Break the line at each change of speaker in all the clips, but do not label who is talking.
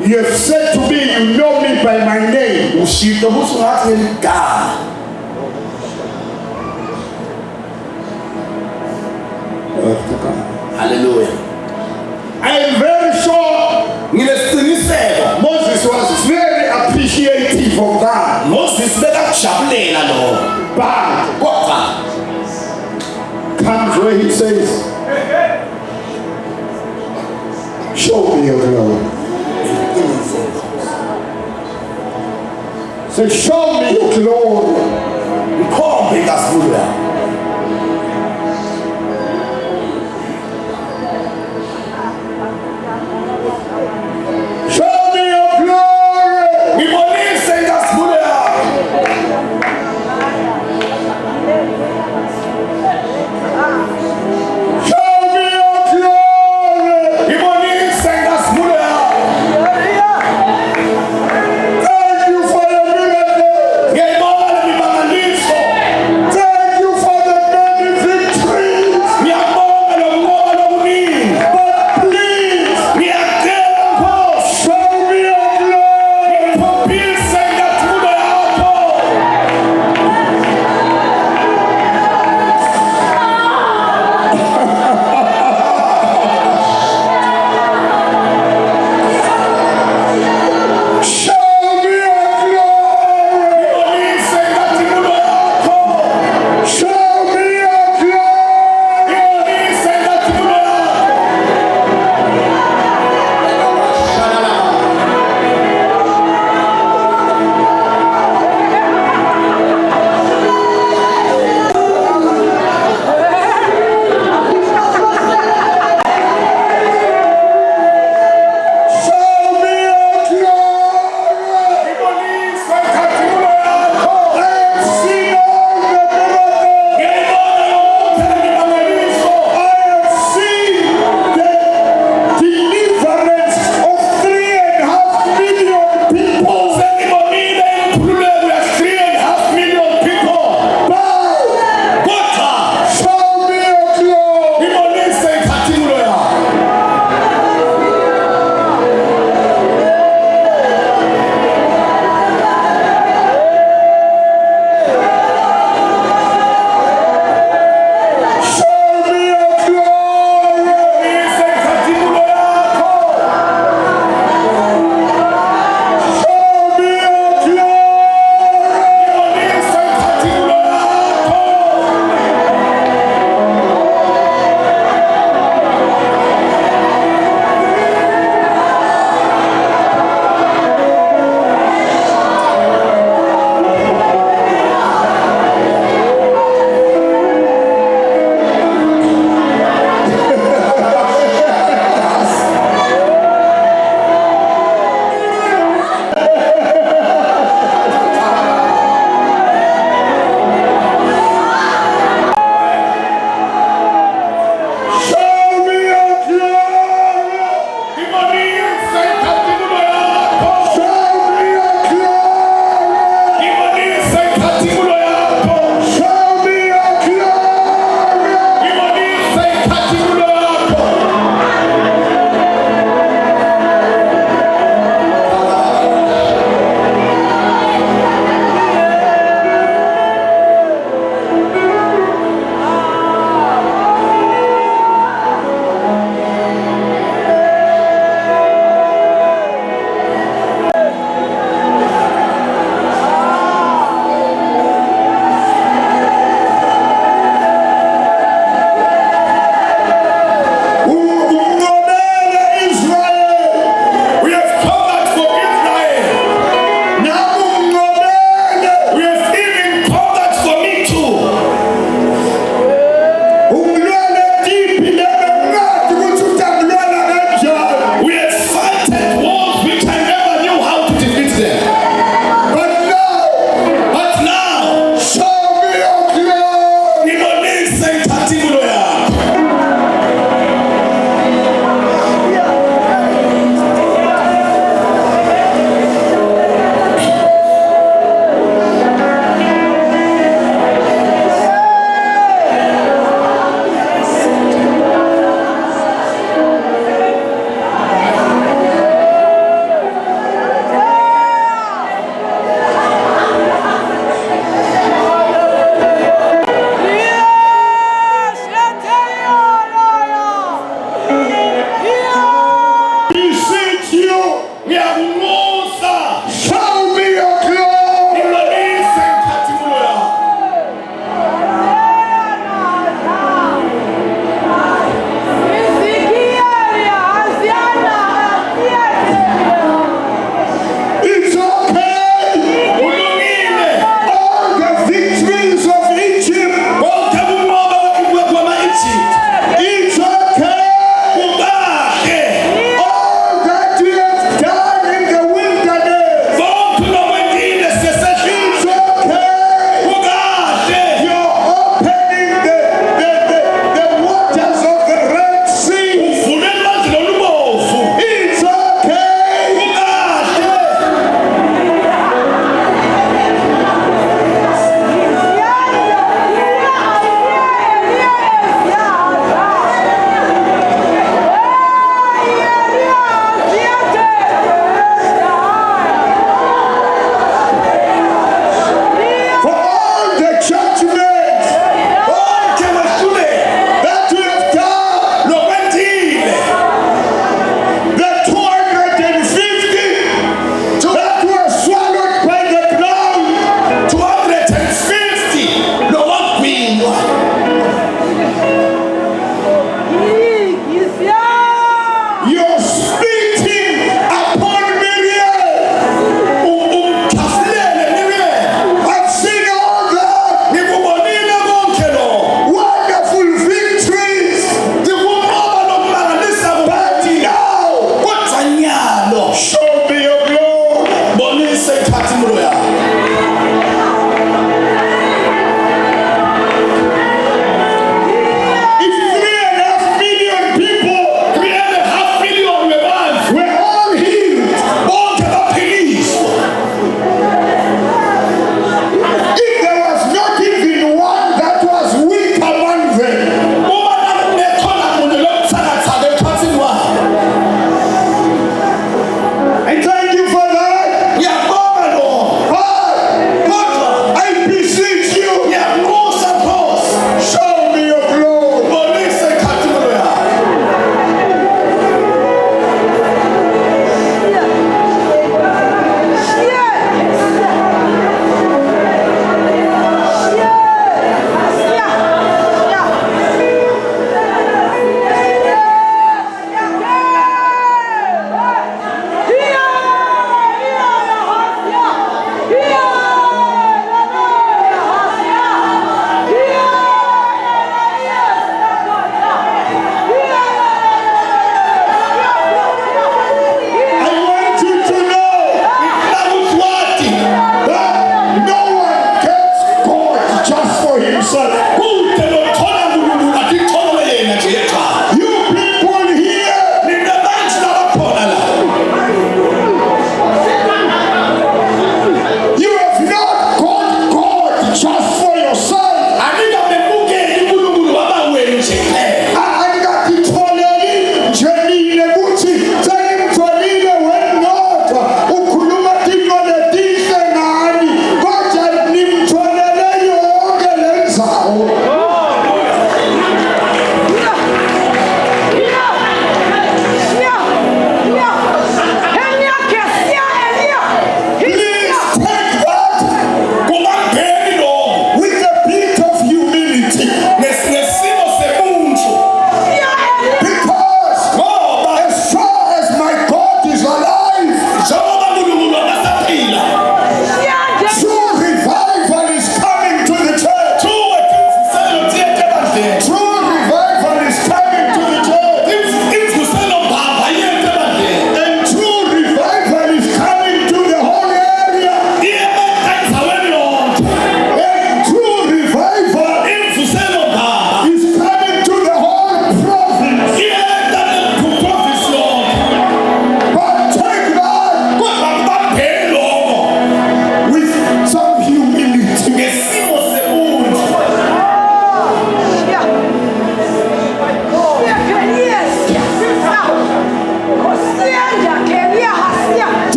You have said to me, you know me by my name.
Hallelujah.
I am very sure Moses was very for that.
Moses bekakujabulela lo.
But
Kodwa
comes where he says, show me your glory. Say, show me your glory.
Mkhombe inkazimulo yakho.
Show me your glory.
Ngibonise inkazimulo yakho.
Show me your glory.
Ngibonise inkazimulo yakho.
Thank you for your miracle.
Ngiyayibona imimangaliso.
Thank you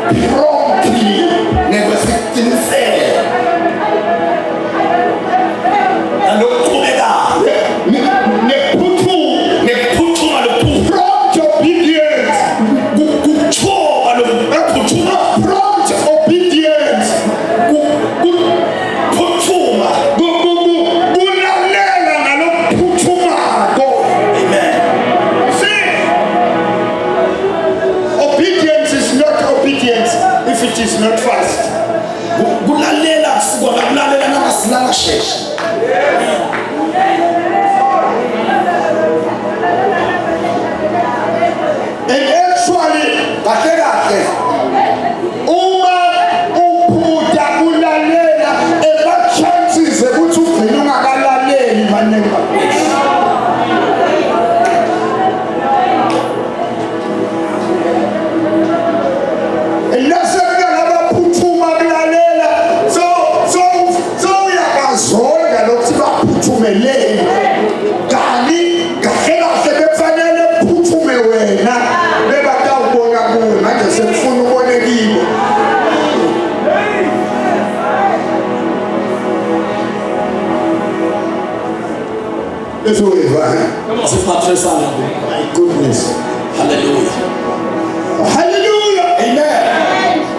promptly,
ngekwesiqiniseko nalokuqhubekayo ngekuphuthuma lokhu
prompt obedience,
kuthoba lokuphuthuma
prompt obedience,
kuphuthuma
kulalela ngalokuphuthumako.
amen
See, obedience is not obedience if it is not fast.
kulalela sikona kulalela nangasilanga sheshe
And actually,
kahle kahle
uma uphuta kulalela, ema-chances ukuthi ugcine ungakalaleli maningi kakhulu. Nasekuyala abaphuthuma kulalela, so uyabazonda lokuthi baphuthumeleni. Kanti kahle kahle bekufanele kuphuthume wena, bebatawubona kuwe, manje sekufuna ubone kibo.
siphathesana
My goodness.
hallelujah
Hallelujah.
amen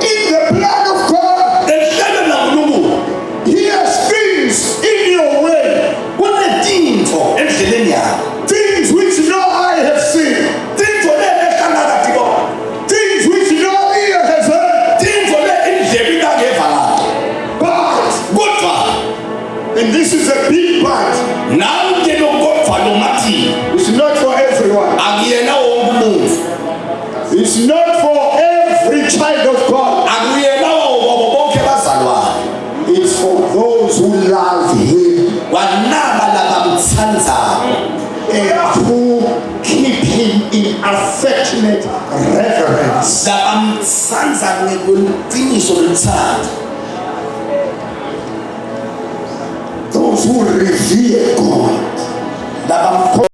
In the plan of God,
enhlelweni laNkulunkulu
He has things in your way,
kunetintfo endleleni yakho
things which no eye have seen,
tintfo lehlangakathi kona
things which no ear has heard.
tintfo indlebe ingangeva lapho
But,
kodwa
and this is a big but,
nanke lokodwa lomathi
it's not for everyone.
akuyena wonke umuntu
It's not for every child of God.
akuyena wabo bonke bazalwane
It's for those who love Him
kwanaba labamthandayo
and who keep Him in affectionate reverence.
labamthanza ngekweqiniso lothando
Those who revere God.
labamkholwa